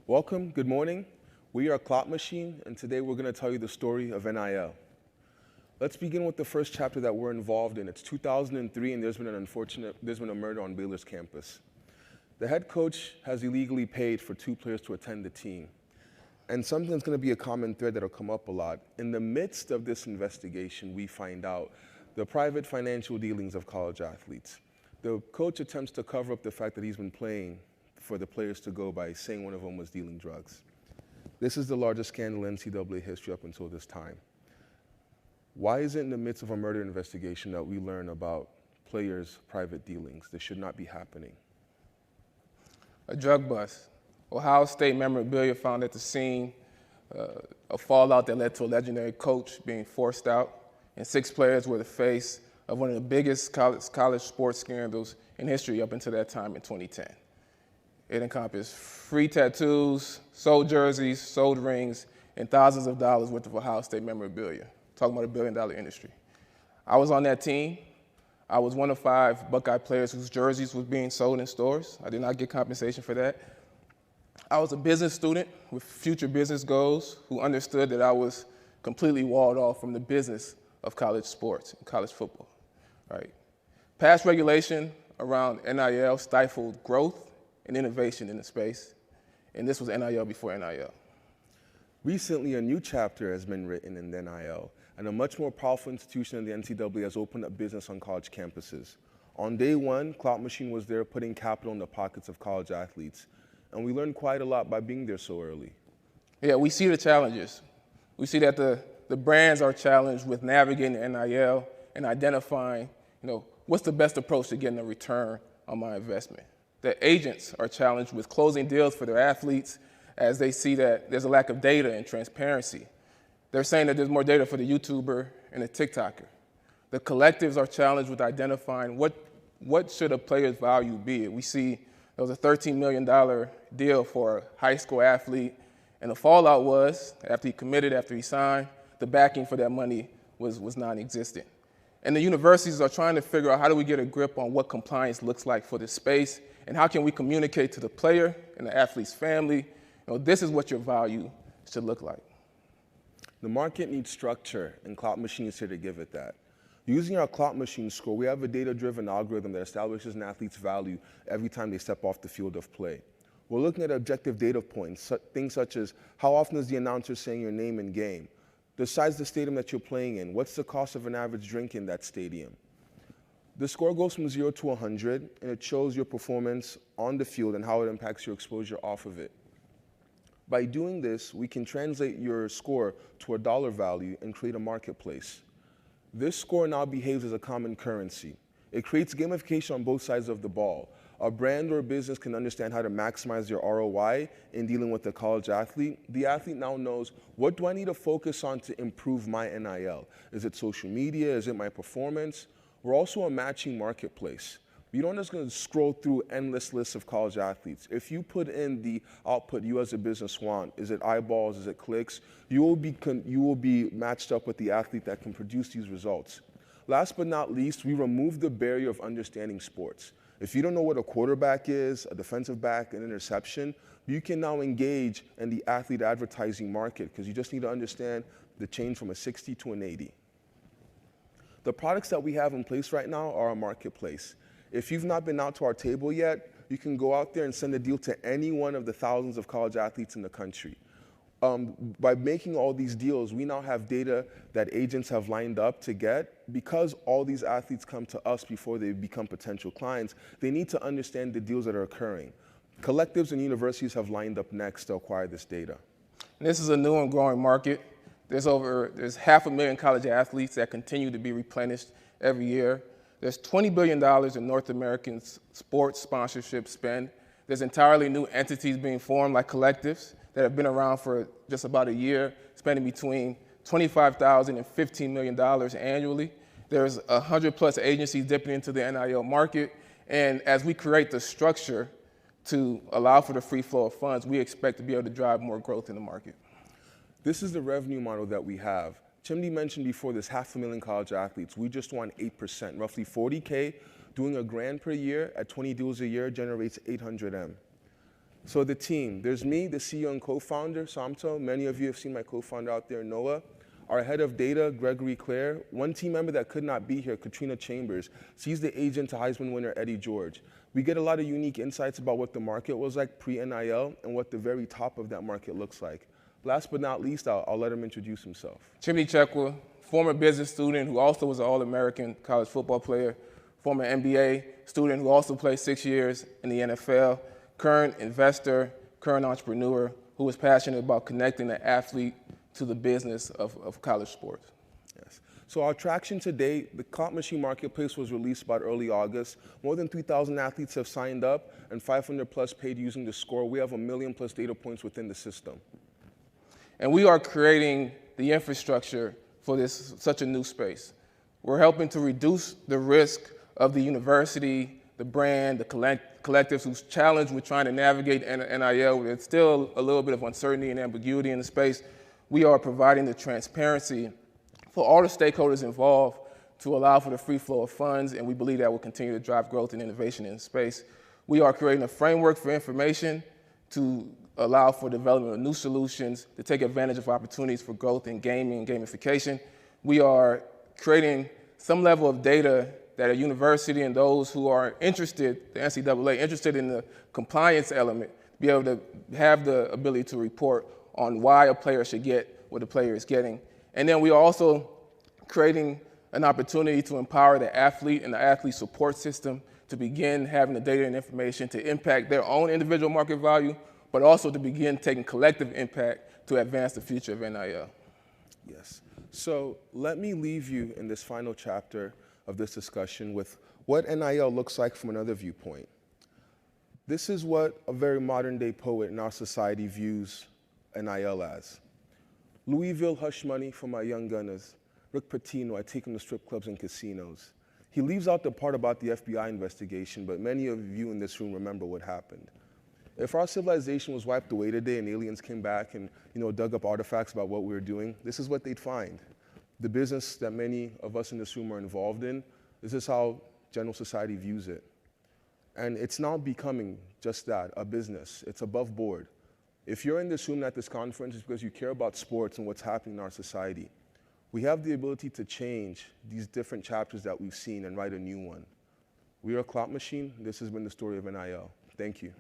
Welcome, good morning. We are KloutMachine, and today we're going to tell you the story of NIL. Let's begin with the first chapter that we're involved in. It's 2003, and there's been a murder on Baylor's campus. The head coach has illegally paid for 2 players to attend the team. And something that's going to be a common thread that'll come up a lot. In the midst of this investigation, we find out the private financial dealings of college athletes. The coach attempts to cover up the fact that he's been playing for the players to go by saying one of them was dealing drugs. This is the largest scandal in NCAA history up until this time. Why is it in the midst of a murder investigation that we learn about players' private dealings? This should not be happening. A drug bust. Ohio State memorabilia found at the scene, a fallout that led to a legendary coach being forced out, and 6 players were the face of one of the biggest college sports scandals in history up until that time in 2010. It encompassed free tattoos, sold jerseys, sold rings, and thousands of dollars worth of Ohio State memorabilia. Talking about a billion-dollar industry. I was on that team. I was one of 5 Buckeye players whose jerseys was being sold in stores. I did not get compensation for that. I was a business student with future business goals who understood that I was completely walled off from the business of college sports and college football, right? Past regulation around NIL stifled growth and innovation in the space, and this was NIL before NIL. Recently, a new chapter has been written in NIL, and a much more powerful institution in the NCAA has opened up business on college campuses. On day 1, KloutMachine was there putting capital in the pockets of college athletes, and we learned quite a lot by being there so early. Yeah, we see the challenges. We see that the brands are challenged with navigating NIL and identifying, what's the best approach to getting a return on my investment. The agents are challenged with closing deals for their athletes as they see that there's a lack of data and transparency. They're saying that there's more data for the YouTuber and the TikToker. The collectives are challenged with identifying what should a player's value be. We see there was a $13 million deal for a high school athlete, and the fallout was, after he committed, after he signed, the backing for that money was non-existent. And the universities are trying to figure out how do we get a grip on what compliance looks like for this space, and how can we communicate to the player and the athlete's family, this is what your value should look like. The market needs structure, and KloutMachine is here to give it that. Using our KloutMachine score, we have a data-driven algorithm that establishes an athlete's value every time they step off the field of play. We're looking at objective data points, things such as how often is the announcer saying your name in game, the size of the stadium that you're playing in, what's the cost of an average drink in that stadium. The score goes from 0 to 100, and it shows your performance on the field and how it impacts your exposure off of it. By doing this, we can translate your score to a dollar value and create a marketplace. This score now behaves as a common currency. It creates gamification on both sides of the ball. A brand or a business can understand how to maximize your ROI in dealing with the college athlete. The athlete now knows, what do I need to focus on to improve my NIL? Is it social media? Is it my performance? We're also a matching marketplace. You don't just going to scroll through endless lists of college athletes. If you put in the output you as a business want, is it eyeballs, is it clicks, you will be matched up with the athlete that can produce these results. Last but not least, we remove the barrier of understanding sports. If you don't know what a quarterback is, a defensive back, an interception, you can now engage in the athlete advertising market because you just need to understand the change from a 60 to an 80. The products that we have in place right now are a marketplace. If you've not been out to our table yet, you can go out there and send a deal to any one of the thousands of college athletes in the country. By making all these deals, we now have data that agents have lined up to get. Because all these athletes come to us before they become potential clients, they need to understand the deals that are occurring. Collectives and universities have lined up next to acquire this data. And this is a new and growing market. There's 500,000 college athletes that continue to be replenished every year. There's $20 billion in North American sports sponsorship spend. There's entirely new entities being formed, like collectives, that have been around for just about a year, spending between $25,000 and $15 million annually. There's 100+ agencies dipping into the NIL market. And as we create the structure to allow for the free flow of funds, we expect to be able to drive more growth in the market. This is the revenue model that we have. Chimdi mentioned before there's 500,000 college athletes. We just want 8%, roughly 40K. Doing $1,000 per year at 20 deals a year generates 800M. So the team, there's me, the CEO and co-founder, Samto. Many of you have seen my co-founder out there, Noah. Our head of data, Gregory Clare. One team member that could not be here, Katrina Chambers. She's the agent to Heisman winner Eddie George. We get a lot of unique insights about what the market was like pre-NIL and what the very top of that market looks like. Last but not least, I'll let him introduce himself. Chimney Chekwa, former business student who also was an All-American college football player, former NBA student who also played 6 years in the NFL, current investor, current entrepreneur who was passionate about connecting the athlete to the business of college sports. Yes. So our traction to date, the KloutMachine marketplace was released about early August. More than 3,000 athletes have signed up and 500 plus paid using the score. We have 1 million plus data points within the system. And we are creating the infrastructure for this such a new space. We're helping to reduce the risk of the university, the brand, the collectives who's challenged with trying to navigate NIL. There's still a little bit of uncertainty and ambiguity in the space. We are providing the transparency for all the stakeholders involved to allow for the free flow of funds, and we believe that will continue to drive growth and innovation in the space. We are creating a framework for information to allow for development of new solutions to take advantage of opportunities for growth in gaming and gamification. We are creating some level of data that a university and those who are interested, the NCAA, interested in the compliance element, be able to have the ability to report on why a player should get what the player is getting. And then we are also creating an opportunity to empower the athlete and the athlete support system to begin having the data and information to impact their own individual market value, but also to begin taking collective impact to advance the future of NIL. Yes. So let me leave you in this final chapter of this discussion with what NIL looks like from another viewpoint. This is what a very modern day poet in our society views NIL as. Louisville hush money for my young gunners. Rick Pitino, I take him to strip clubs and casinos. He leaves out the part about the FBI investigation, but many of you in this room remember what happened. If our civilization was wiped away today and aliens came back and dug up artifacts about what we were doing, this is what they'd find. The business that many of us in this room are involved in, this is how general society views it. And it's now becoming just that, a business. It's above board. If you're in this room at this conference, it's because you care about sports and what's happening in our society. We have the ability to change these different chapters that we've seen and write a new one. We are KloutMachine. This has been the story of NIL. Thank you.